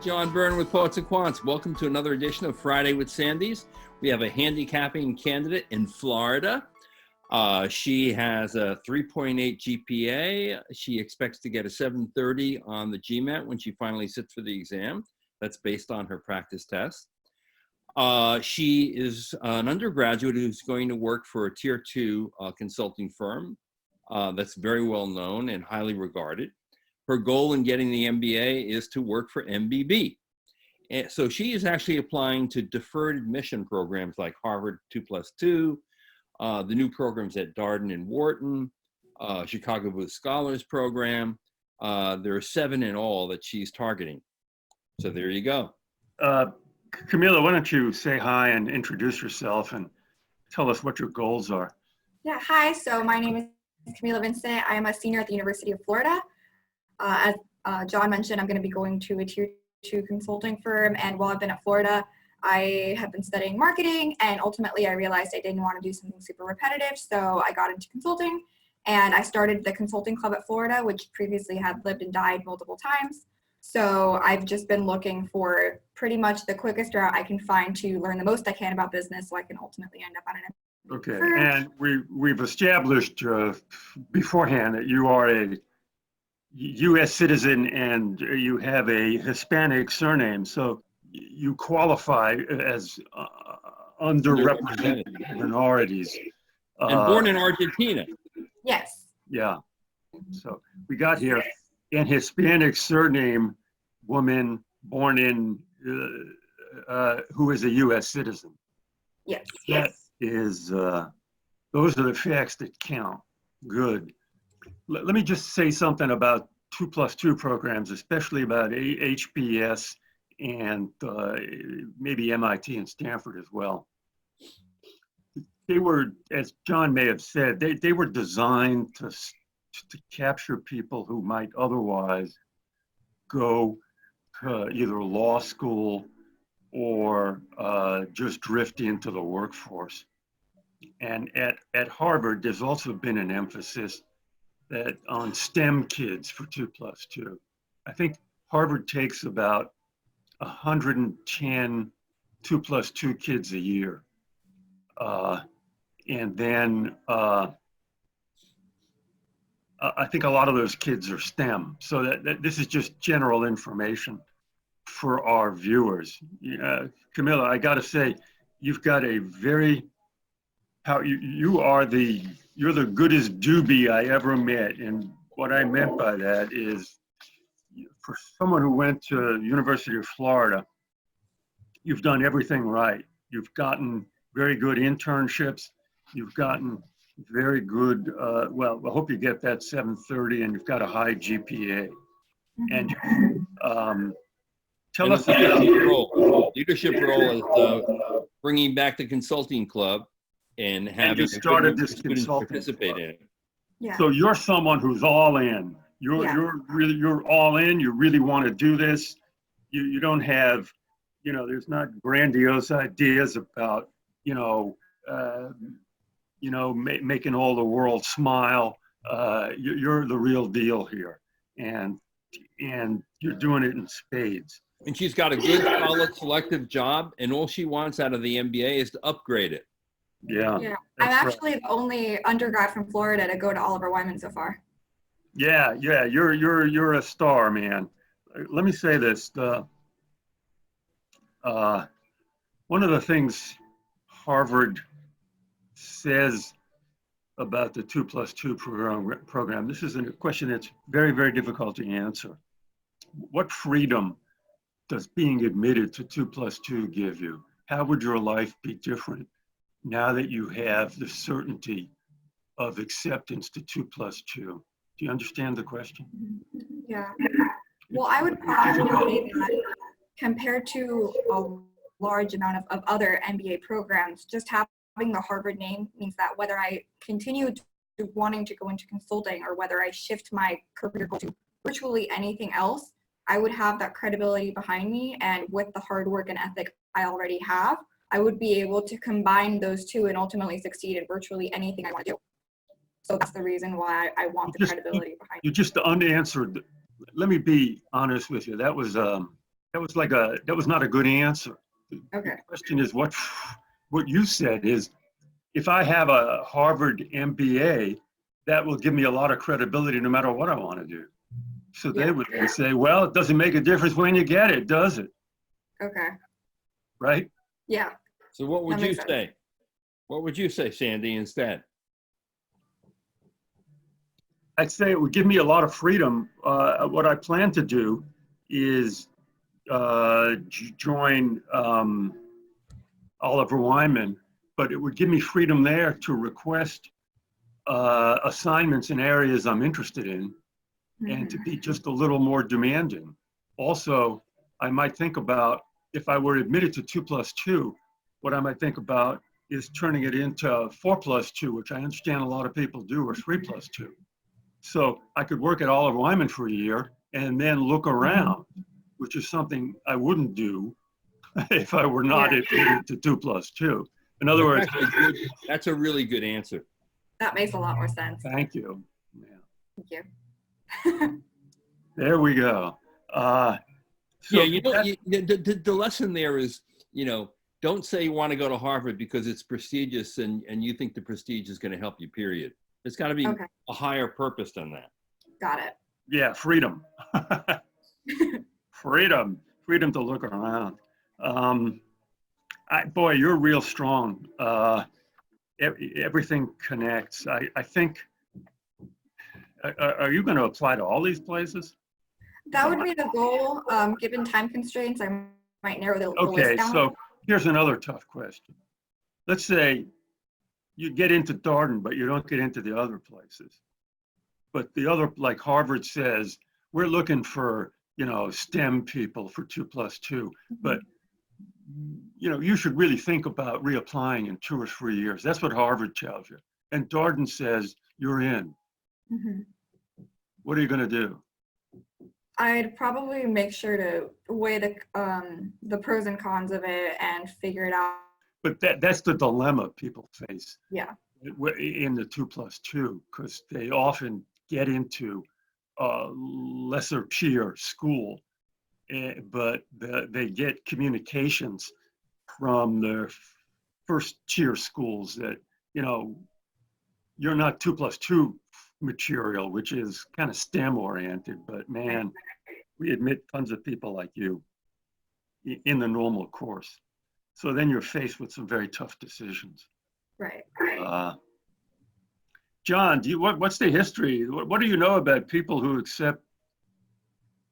John Byrne with Poets and Quants. Welcome to another edition of Friday with Sandy's. We have a handicapping candidate in Florida. She has a 3.8 GPA. She expects to get a 730 on the GMAT when she finally sits for the exam. That's based on her practice test. She is an undergraduate who's going to work for a tier 2 consulting firm that's very well known and highly regarded. Her goal in getting the MBA is to work for MBB. And so she is actually applying to deferred admission programs like Harvard 2+2, the new programs at Darden and Wharton, Chicago Booth Scholars Program. There are 7 in all that she's targeting. So there you go. Camila, why don't you say hi and introduce yourself and tell us what your goals are? Yeah, hi. So my name is Camila Vincent. I am a senior at the University of Florida. As John mentioned, I'm going to be going to a tier 2 consulting firm. And while I've been at Florida, I have been studying marketing. And ultimately, I realized I didn't want to do something super repetitive. So I got into consulting. And I started the consulting club at Florida, which previously had lived and died multiple times. So I've just been looking for pretty much the quickest route I can find to learn the most I can about business so I can ultimately end up on an Okay, and we've established beforehand that you are a U.S. citizen and you have a Hispanic surname, so you qualify as underrepresented minorities. And born in Argentina. Yes. Yeah, so we got here an Hispanic surname woman born in, who is a U.S. citizen. Yes. That is, those are the facts that count. Good. Let me just say something about 2+2 programs, especially about HBS and maybe MIT and Stanford as well. They were, as John may have said, they were designed to capture people who might otherwise go to either law school or just drift into the workforce. And at Harvard, there's also been an emphasis that on STEM kids for 2+2. I think Harvard takes about 110 2+2 kids a year. And then I think a lot of those kids are STEM. So that this is just general information for our viewers. Camila, I got to say, you've got a very, you're the goodest doobie I ever met. And what I meant by that is, for someone who went to University of Florida, you've done everything right. You've gotten very good internships. You've gotten very good, well, I hope you get that 730 and you've got a high GPA. And tell us the leadership role is bringing back the consulting club and having you started this consulting participate in it. Yeah. So you're someone who's all in. You're all in. You really want to do this. You don't have, there's not grandiose ideas about, making all the world smile. You're the real deal here, and you're doing it in spades. And she's got a good, solid, selective job, and all she wants out of the MBA is to upgrade it. Yeah. I'm actually the only undergrad from Florida to go to Oliver Wyman so far. Yeah. You're a star, man. Let me say this. One of the things Harvard says about the 2+2 program, this is a question that's very, very difficult to answer. What freedom does being admitted to 2+2 give you? How would your life be different now that you have the certainty of acceptance to 2+2? Do you understand the question? Yeah. Well, I would probably say that compared to a large amount of other MBA programs, just having the Harvard name means that whether I continue to wanting to go into consulting or whether I shift my career to virtually anything else, I would have that credibility behind me. And with the hard work and ethic I already have, I would be able to combine those two and ultimately succeed in virtually anything I want to do. So that's the reason why I want the credibility behind you. You just unanswered. Let me be honest with you. That was that was not a good answer. Okay. The question is what you said is, if I have a Harvard MBA, that will give me a lot of credibility no matter what I want to do. So they would say, well, it doesn't make a difference when you get it, does it? Okay. Right? Yeah. So what would That you makes sense. say? What would you say, Sandy, instead? I'd say it would give me a lot of freedom. What I plan to do is join Oliver Wyman, but it would give me freedom there to request assignments in areas I'm interested in and to be just a little more demanding. Also, I might think about, if I were admitted to 2+2, what I might think about is turning it into 4+2, which I understand a lot of people do, or 3+2. So I could work at Oliver Wyman for a year and then look around, which is something I wouldn't do if I were not admitted to 2+2. In other words, That's a really good answer. That makes a lot more sense. thank you. Yeah. Thank you. There we go. So Yeah, you know, the lesson there is, you know, don't say you want to go to Harvard because it's prestigious and you think the prestige is going to help you, period. It's got to be a higher purpose than that. Got it. yeah, freedom. freedom to look around. Boy, you're real strong. Everything connects. I think, are you going to apply to all these places? That would be the goal. Given time constraints, I might narrow the Okay, list down. so here's another tough question. Let's say you get into Darden, but you don't get into the other places. But the other, like Harvard says, we're looking for, you know, STEM people for 2+2. But, you know, you should really think about reapplying in 2 or 3 years. That's what Harvard tells you. And Darden says you're in. What are you going to do? I'd probably make sure to weigh the pros and cons of it and figure it out. But that's the dilemma people face. Yeah. In the 2+2, because they often get into a lesser tier school, but they get communications from the first tier schools that, you know, you're not 2+2 material, which is kind of STEM oriented, but man, we admit tons of people like you in the normal course. So then you're faced with some very tough decisions. Right. John, what's the history? What do you know about people who accept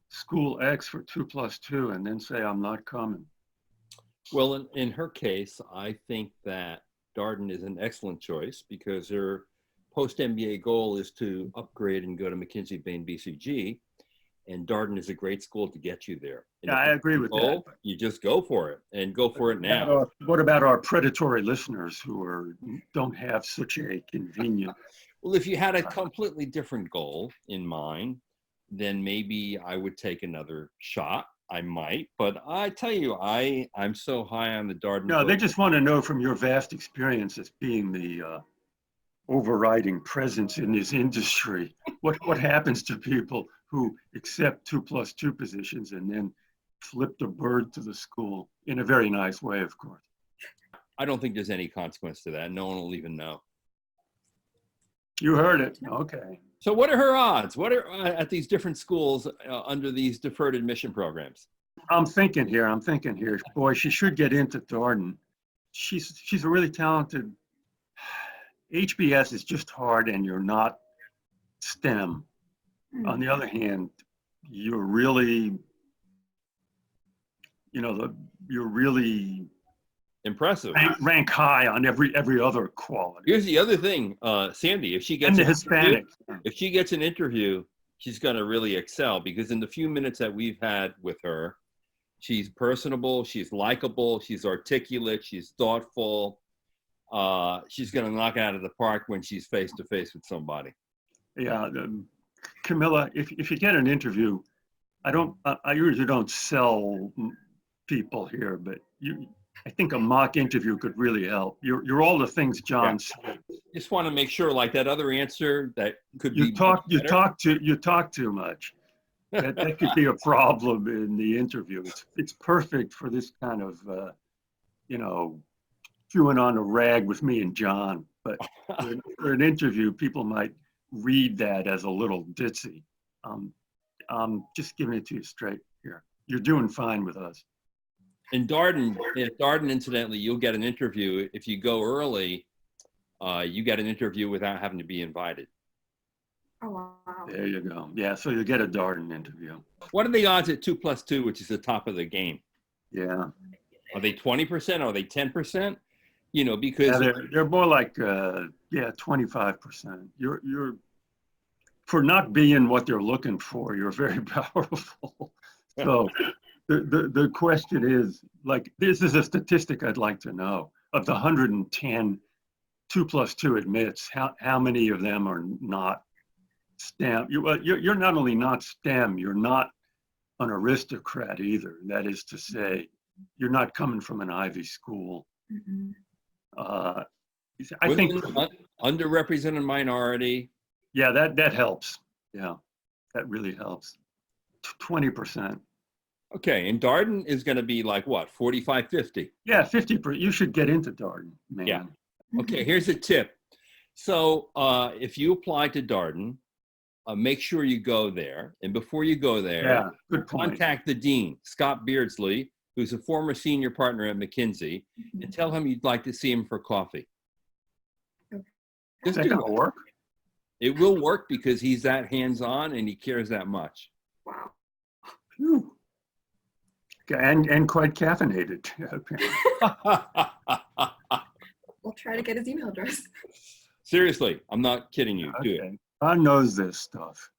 school X for 2+2 and then say, I'm not coming? Well, in her case, I think that Darden is an excellent choice because her post-MBA goal is to upgrade and go to McKinsey, Bain, BCG, and Darden is a great school to get you there. And yeah, I agree with that. You just go for it and go for it now. What about our predatory listeners who don't have such a convenient? Well, if you had a completely different goal in mind, then maybe I would take another shot. I might, but I tell you, I'm so high on the Darden. No, they just want to know from your vast experience as being the overriding presence in this industry, what happens to people who accept 2+2 positions and then flip the bird to the school in a very nice way, of course. I don't think there's any consequence to that. No one will even know. You heard it. Okay. So what are her odds? What are at these different schools under these deferred admission programs? I'm thinking here. Boy, she should get into Darden. She's a really talented. HBS is just hard, and you're not STEM. On the other hand, you're really, you know, you're really impressive. Rank high on every other quality. Here's the other thing, Sandy. If she gets if she gets an interview, she's going to really excel because in the few minutes that we've had with her, she's personable, she's likable, she's articulate, she's thoughtful. She's going to knock it out of the park when she's face to face with somebody. Yeah, Camila, if you get an interview, I usually don't sell people here, but I think a mock interview could really help. You're all the things John said. Just want to make sure, like that other answer that could you talk too much. that could be a problem in the interview. It's perfect for this kind of, you know, chewing on a rag with me and John. But for an interview, people might read that as a little ditzy. I'm just giving it to you straight here. You're doing fine with us. In Darden, incidentally, you'll get an interview. If you go early, you get an interview without having to be invited. Oh, wow. There you go. Yeah, so you get a Darden interview. What are the odds at 2+2, which is the top of the game? Yeah. Are they 20%? Are they 10%? You know, because Yeah, they're more like 25%. You're for not being what they're looking for, you're very powerful. So the question is, like, this is a statistic I'd like to know. Of the 110 2+2 admits, how many of them are not STEM? You're not only not STEM, you're not an aristocrat either. That is to say, you're not coming from an Ivy school. Mm-hmm. I think underrepresented minority. Yeah, that helps. Yeah, that really helps. 20%. Okay, and Darden is going to be like what, 45, 50? Yeah, 50%. You should get into Darden, man. Yeah. Okay, here's a tip. So if you apply to Darden, make sure you go there. And before you go there, yeah, good point. Contact the dean, Scott Beardsley, who's a former senior partner at McKinsey, and tell him you'd like to see him for coffee. Is that going to work? It will work because he's that hands-on and he cares that much. Wow. Whew. And quite caffeinated. We'll try to get his email address. Seriously, I'm not kidding you. Do it. John knows this stuff.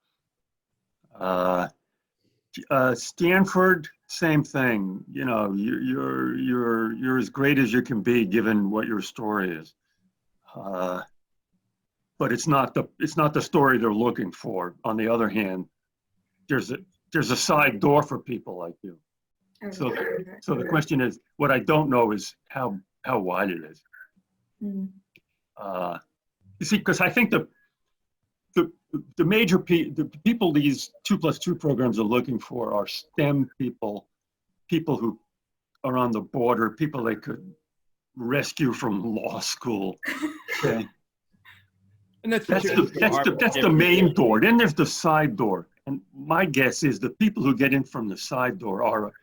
Stanford, same thing. You know, you're as great as you can be given what your story is. But it's not the story they're looking for. On the other hand, there's a side door for people like you. So the question is, what I don't know is how wide it is. Mm. You see, because I think the major the people these 2+2 programs are looking for are STEM people who are on the border, people they could rescue from law school. Okay. And that's the main door. Then there's the side door. And my guess is the people who get in from the side door are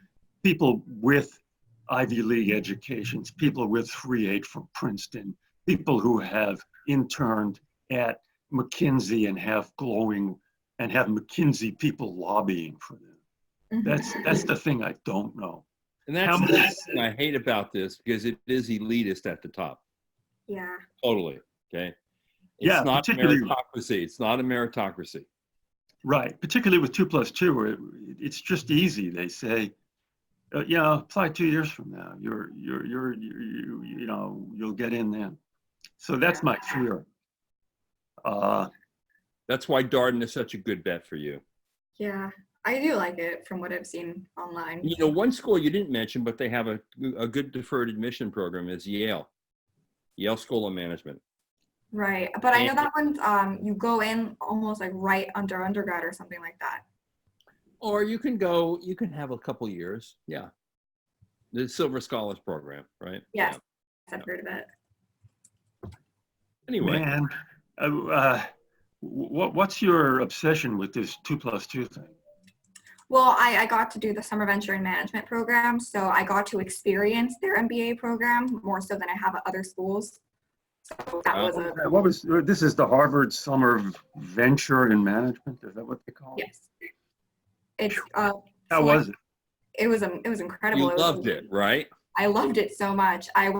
people with Ivy League educations, people with 3.8 from Princeton, people who have interned at McKinsey and have McKinsey people lobbying for them. Mm-hmm. That's the thing I don't know. And that's the thing I hate about this, because it is elitist at the top. Yeah. Totally. Okay. It's not a meritocracy. It's not a meritocracy. Right. Particularly with 2+2, where it's just easy. They say, apply 2 years from now. You'll get in then. So that's my fear. That's why Darden is such a good bet for you. Yeah, I do like it from what I've seen online. You know, one school you didn't mention, but they have a good deferred admission program is Yale School of Management. Right, but I know that one's you go in almost like right under undergrad or something like that. Or you can have a couple years. Yeah. The Silver Scholars program, right? Yes, yeah. I've heard of it. Anyway. Man, what's your obsession with this 2+2 thing? Well, I got to do the Summer Venture and Management program, so I got to experience their MBA program more so than I have at other schools. So that was this is the Harvard Summer Venture and Management? Is that what they call it? Yes. It's how was it? It was incredible. You loved it, right? I loved it so much. I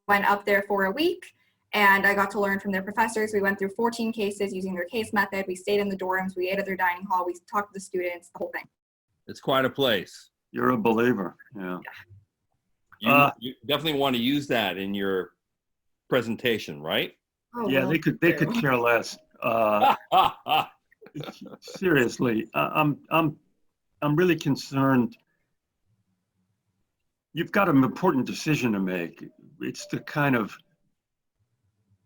went up there for a week and I got to learn from their professors. We went through 14 cases using their case method. We stayed in the dorms. We ate at their dining hall. We talked to the students, the whole thing. It's quite a place. You're a believer. Yeah. You definitely want to use that in your presentation, right? Oh, yeah, well, they could care less. Seriously, I'm really concerned. You've got an important decision to make. It's the kind of,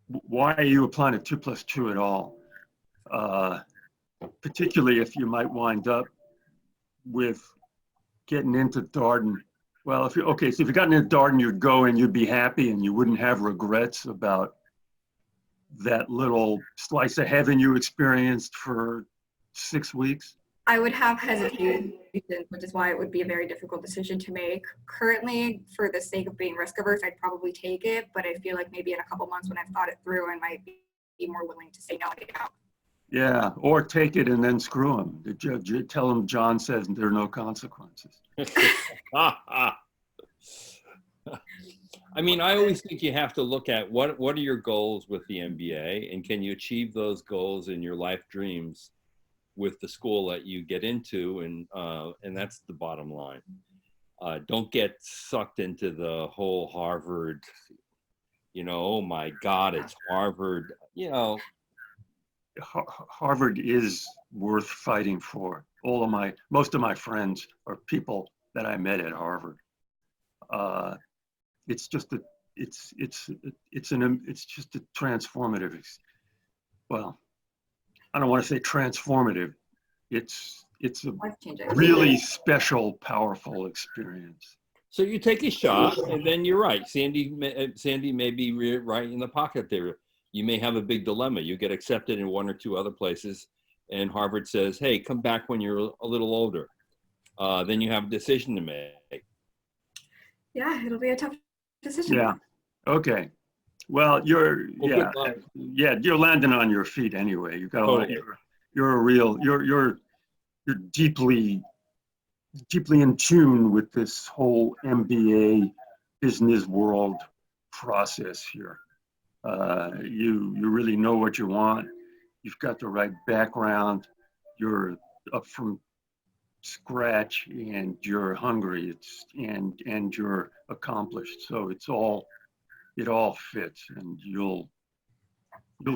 why are you applying a 2+2 at all? Particularly if you might wind up with getting into Darden. Well, so if you got into Darden, you'd go and you'd be happy and you wouldn't have regrets about that little slice of heaven you experienced for 6 weeks. I would have hesitations, which is why it would be a very difficult decision to make. Currently, for the sake of being risk averse, I'd probably take it, but I feel like maybe in a couple months when I've thought it through, I might be more willing to say no and get out. Yeah, or take it and then screw him. The judge, tell him John says there are no consequences. I mean, I always think you have to look at what are your goals with the MBA, and can you achieve those goals in your life dreams with the school that you get into, and that's the bottom line. Don't get sucked into the whole Harvard, oh my God, it's Harvard, Harvard is worth fighting for. Most of my friends are people that I met at Harvard. It's just a transformative. Well, I don't want to say transformative. It's a really special, powerful experience. So you take a shot, and then you're right. Sandy may be right in the pocket there. You may have a big dilemma. You get accepted in one or two other places, and Harvard says, hey, come back when you're a little older. Then you have a decision to make. Yeah, it'll be a tough decision. Yeah. Okay. Well, you're landing on your feet anyway. You got Totally. you're deeply in tune with this whole MBA business world process here. You really know what you want. You've got the right background. You're up from scratch and you're hungry. And you're accomplished. So it all fits, and you'll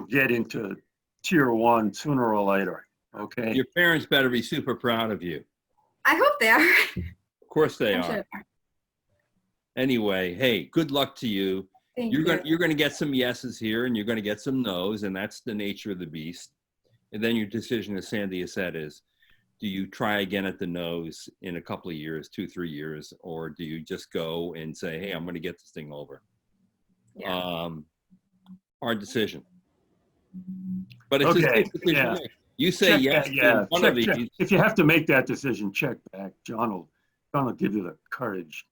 get into tier 1 sooner or later. Okay. Your parents better be super proud of you. I hope they are. Of course they I'm are. sure. Anyway, hey, good luck to you. Thank You're you. going to get some yeses here, and you're going to get some nos, and that's the nature of the beast. And then your decision, as Sandy has said, is do you try again at the nos in a couple of years, 2-3 years, or do you just go and say, hey, I'm going to get this thing over? Yeah. Hard decision. But it's Okay. a decision Yeah. to make. You say yes to one of these. If you have to make that decision, check back. John will give you the courage.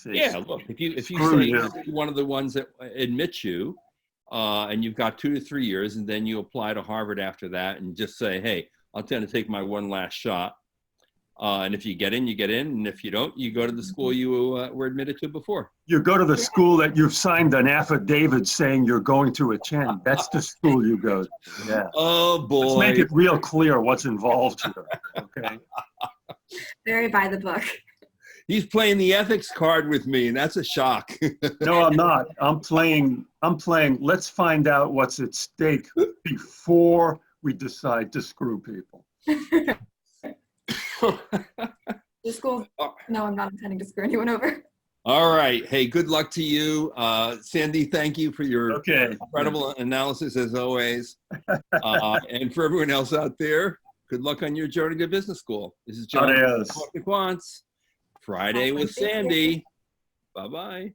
Yeah, look, if you Screw say you. yes to one of the ones that admits you, and you've got 2 to 3 years, and then you apply to Harvard after that, and just say, hey, I'll tend to take my one last shot. And if you get in, you get in, and if you don't, you go to the school you were admitted to before. You go to the school that you've signed an affidavit saying you're going to attend. That's the school you go to. Yeah. Oh boy! Let's make it real clear what's involved here. Okay. Very by the book. He's playing the ethics card with me, and that's a shock. No, I'm not. I'm playing. Let's find out what's at stake before we decide to screw people. The school, no, I'm not intending to screw anyone over. All right. Hey, good luck to you. Sandy, thank you for your incredible analysis as always. And for everyone else out there, good luck on your journey to business school. This is John A. Poets&Quants, Friday with Sandy. Bye-bye.